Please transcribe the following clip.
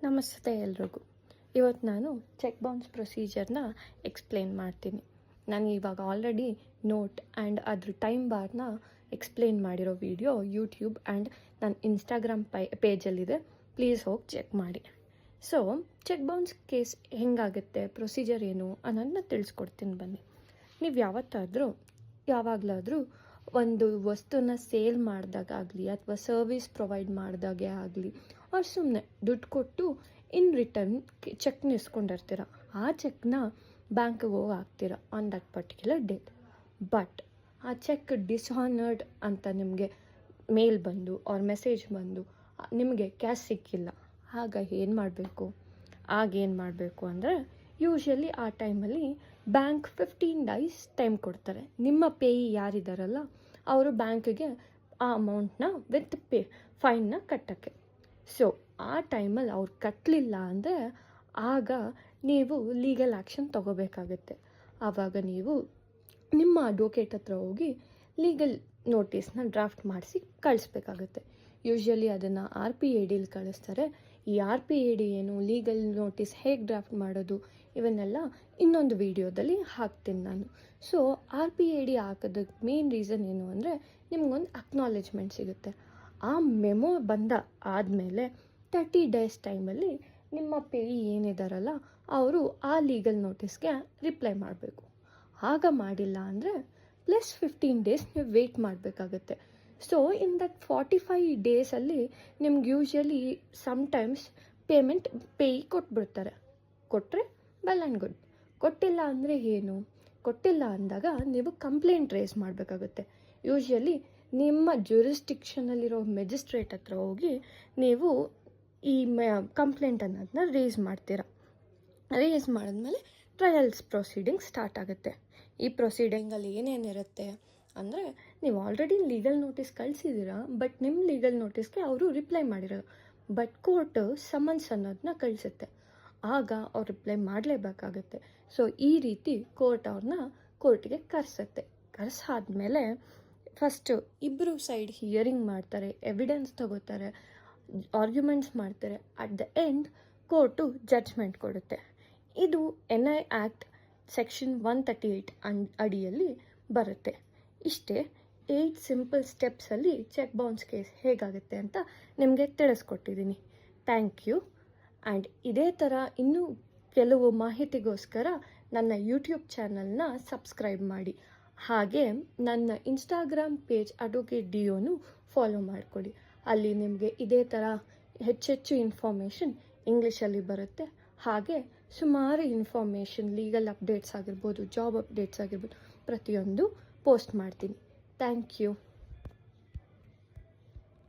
ನಮಸ್ತೆ ಎಲ್ರಿಗೂ. ಇವತ್ತು ನಾನು ಚೆಕ್ ಬೌನ್ಸ್ ಪ್ರೊಸೀಜರ್ನ ಎಕ್ಸ್ಪ್ಲೇನ್ ಮಾಡ್ತೀನಿ. ನಾನು ಇವಾಗ ಆಲ್ರೆಡಿ ನೋಟ್ ಆ್ಯಂಡ್ ಅದ್ರ ಟೈಮ್ ಬಾರ್ನ ಎಕ್ಸ್ಪ್ಲೇನ್ ಮಾಡಿರೋ ವಿಡಿಯೋ ಯೂಟ್ಯೂಬ್ ಆ್ಯಂಡ್ ನನ್ನ ಇನ್ಸ್ಟಾಗ್ರಾಮ್ ಪೇಜಲ್ಲಿದೆ. ಪ್ಲೀಸ್ ಹೋಗಿ ಚೆಕ್ ಮಾಡಿ. ಸೊ ಚೆಕ್ ಬೌನ್ಸ್ ಕೇಸ್ ಹೆಂಗಾಗುತ್ತೆ, ಪ್ರೊಸೀಜರ್ ಏನು ಅನ್ನೋದನ್ನ ತಿಳಿಸ್ಕೊಡ್ತೀನಿ ಬನ್ನಿ. ನೀವು ಯಾವಾಗಲಾದರೂ ಒಂದು ವಸ್ತುನ ಸೇಲ್ ಮಾಡಿದಾಗಲಿ ಅಥವಾ ಸರ್ವಿಸ್ ಪ್ರೊವೈಡ್ ಮಾಡಿದಾಗೆ ಆಗಲಿ ಅವ್ರು ಸುಮ್ಮನೆ ದುಡ್ಡು ಕೊಟ್ಟು ಇನ್ ರಿಟರ್ನ್ ಚೆಕ್ನ ಇಸ್ಕೊಂಡಿರ್ತೀರ. ಆ ಚೆಕ್ನ ಬ್ಯಾಂಕಿಗೆ ಹೋಗಿ ಹಾಕ್ತೀರ on that particular date. But ಆ ಚೆಕ್ ಡಿಸ್ಹಾನರ್ಡ್ ಅಂತ ನಿಮಗೆ ಮೇಲ್ ಬಂದು ಅವ್ರ ಮೆಸೇಜ್ ಬಂದು ನಿಮಗೆ ಕ್ಯಾಶ್ ಸಿಕ್ಕಿಲ್ಲ. ಆಗ ಏನು ಮಾಡಬೇಕು ಅಂದರೆ ಯೂಶ್ವಲಿ ಆ ಟೈಮಲ್ಲಿ ಬ್ಯಾಂಕ್ 15 ಡೇಸ್ ಟೈಮ್ ಕೊಡ್ತಾರೆ. ನಿಮ್ಮ ಪೇಯಿ ಯಾರಿದ್ದಾರಲ್ಲ ಅವರು ಬ್ಯಾಂಕಿಗೆ ಆ ಅಮೌಂಟ್ನ ವಿತ್ ಫೈನ್ನ ಕಟ್ಟೋಕ್ಕೆ. ಸೊ ಆ ಟೈಮಲ್ಲಿ ಅವ್ರು ಕಟ್ಟಲಿಲ್ಲ ಅಂದರೆ ಆಗ ನೀವು ಲೀಗಲ್ ಆ್ಯಕ್ಷನ್ ತೊಗೋಬೇಕಾಗತ್ತೆ. ಆವಾಗ ನೀವು ನಿಮ್ಮ ಅಡ್ವೊಕೇಟ್ ಹತ್ರ ಹೋಗಿ ಲೀಗಲ್ ನೋಟಿಸ್ನ ಡ್ರಾಫ್ಟ್ ಮಾಡಿಸಿ ಕಳಿಸ್ಬೇಕಾಗತ್ತೆ. ಯೂಶ್ವಲಿ ಅದನ್ನು RPADಲಿ ಕಳಿಸ್ತಾರೆ. ಈ RPAD ಏನು, ಲೀಗಲ್ ನೋಟಿಸ್ ಹೇಗೆ ಡ್ರಾಫ್ಟ್ ಮಾಡೋದು, ಇವನ್ನೆಲ್ಲ ಇನ್ನೊಂದು ವಿಡಿಯೋದಲ್ಲಿ ಹಾಕ್ತೀನಿ ನಾನು. ಸೊ RPAD ಹಾಕೋದಕ್ಕೆ ಮೇನ್ ರೀಸನ್ ಏನು ಅಂದರೆ ನಿಮ್ಗೊಂದು ಅಕ್ನಾಲೆಜ್ಮೆಂಟ್ ಸಿಗುತ್ತೆ. ಆ ಮೆಮೊ ಆದಮೇಲೆ 30 ಡೇಸ್ ಟೈಮಲ್ಲಿ ನಿಮ್ಮ ಪೇಯಿ ಏನಿದಾರಲ್ಲ ಅವರು ಆ ಲೀಗಲ್ ನೋಟಿಸ್ಗೆ ರಿಪ್ಲೈ ಮಾಡಬೇಕು. ಆಗ ಮಾಡಿಲ್ಲ ಅಂದರೆ ಪ್ಲಸ್ 15 ಡೇಸ್ ನೀವು ವೆಯ್ಟ್ ಮಾಡಬೇಕಾಗತ್ತೆ. ಸೊ ಇನ್ ದಟ್ 45 ಡೇಸಲ್ಲಿ ನಿಮ್ಗೆ ಯೂಶ್ವಲಿ ಸಮ್ಟೈಮ್ಸ್ ಪೇಯಿ ಕೊಟ್ಬಿಡ್ತಾರೆ. ಕೊಟ್ಟರೆ ವೆಲ್ ಆ್ಯಂಡ್ ಗುಡ್. ಕೊಟ್ಟಿಲ್ಲ ಅಂದರೆ ಏನು? ಕೊಟ್ಟಿಲ್ಲ ಅಂದಾಗ ನೀವು ಕಂಪ್ಲೇಂಟ್ ರೇಸ್ ಮಾಡಬೇಕಾಗುತ್ತೆ. ಯೂಶ್ವಲಿ ನಿಮ್ಮ ಜ್ಯೂರಿಸ್ಡಿಕ್ಷನಲ್ಲಿರೋ ಮೆಜಿಸ್ಟ್ರೇಟ್ ಹತ್ರ ಹೋಗಿ ನೀವು ಈ ಕಂಪ್ಲೇಂಟ್ ಅನ್ನೋದನ್ನ ರೇಸ್ ಮಾಡ್ತೀರಾ. ರೇಸ್ ಮಾಡಿದ್ಮೇಲೆ ಟ್ರಯಲ್ಸ್ ಪ್ರೊಸೀಡಿಂಗ್ ಸ್ಟಾರ್ಟ್ ಆಗುತ್ತೆ. ಈ ಪ್ರೊಸೀಡಿಂಗಲ್ಲಿ ಏನೇನಿರುತ್ತೆ ಅಂದರೆ ನೀವು ಆಲ್ರೆಡಿ ಲೀಗಲ್ ನೋಟಿಸ್ ಕಳಿಸಿದ್ದೀರಾ, ಬಟ್ ನಿಮ್ಮ ಲೀಗಲ್ ನೋಟಿಸ್ಗೆ ಅವರು ರಿಪ್ಲೈ ಮಾಡಿರೋದು. ಬಟ್ ಕೋರ್ಟ್ ಸಮನ್ಸ್ ಅನ್ನೋದನ್ನ ಕಳಿಸುತ್ತೆ. ಆಗ ಅವ್ರು ರಿಪ್ಲೈ ಮಾಡಲೇಬೇಕಾಗುತ್ತೆ. ಸೊ ಈ ರೀತಿ ಕೋರ್ಟ್ ಅವ್ರನ್ನ ಕೋರ್ಟ್ಗೆ ಕರೆಸಾದ್ಮೇಲೆ ಫಸ್ಟು ಇಬ್ಬರು ಸೈಡ್ ಹಿಯರಿಂಗ್ ಮಾಡ್ತಾರೆ, ಎವಿಡೆನ್ಸ್ ತಗೋತಾರೆ, ಆರ್ಗ್ಯುಮೆಂಟ್ಸ್ ಮಾಡ್ತಾರೆ. At the end court judgement ಕೊಡುತ್ತೆ. ಇದು NI ಆ್ಯಕ್ಟ್ ಸೆಕ್ಷನ್ 138 ಅಡಿಯಲ್ಲಿ ಬರುತ್ತೆ. ಇಷ್ಟೇ 8 ಸಿಂಪಲ್ ಸ್ಟೆಪ್ಸಲ್ಲಿ ಚೆಕ್ ಬೌನ್ಸ್ ಕೇಸ್ ಹೇಗಾಗುತ್ತೆ ಅಂತ ನಿಮಗೆ ತಿಳಿಸ್ಕೊಟ್ಟಿದ್ದೀನಿ. Thank you. ಆ್ಯಂಡ್ ಇದೇ ಥರ ಇನ್ನೂ ಕೆಲವು ಮಾಹಿತಿಗೋಸ್ಕರ ನನ್ನ ಯೂಟ್ಯೂಬ್ ಚಾನಲ್ನ ಸಬ್ಸ್ಕ್ರೈಬ್ ಮಾಡಿ. ಹಾಗೆ ನನ್ನ ಇನ್ಸ್ಟಾಗ್ರಾಮ್ ಪೇಜ್ ಅಡ್ವೊಕೇಟ್ ಡಿಯೋನು ಫಾಲೋ ಮಾಡಿಕೊಡಿ. ಅಲ್ಲಿ ನಿಮಗೆ ಇದೇ ಥರ ಹೆಚ್ಚೆಚ್ಚು ಇನ್ಫಾರ್ಮೇಷನ್ ಇಂಗ್ಲೀಷಲ್ಲಿ ಬರುತ್ತೆ. ಹಾಗೆ ಸುಮಾರು ಇನ್ಫಾರ್ಮೇಷನ್, ಲೀಗಲ್ ಅಪ್ಡೇಟ್ಸ್ ಆಗಿರ್ಬೋದು, ಜಾಬ್ ಅಪ್ಡೇಟ್ಸ್ ಆಗಿರ್ಬೋದು, ಪ್ರತಿಯೊಂದು ಪೋಸ್ಟ್ ಮಾಡ್ತೀನಿ. Thank you.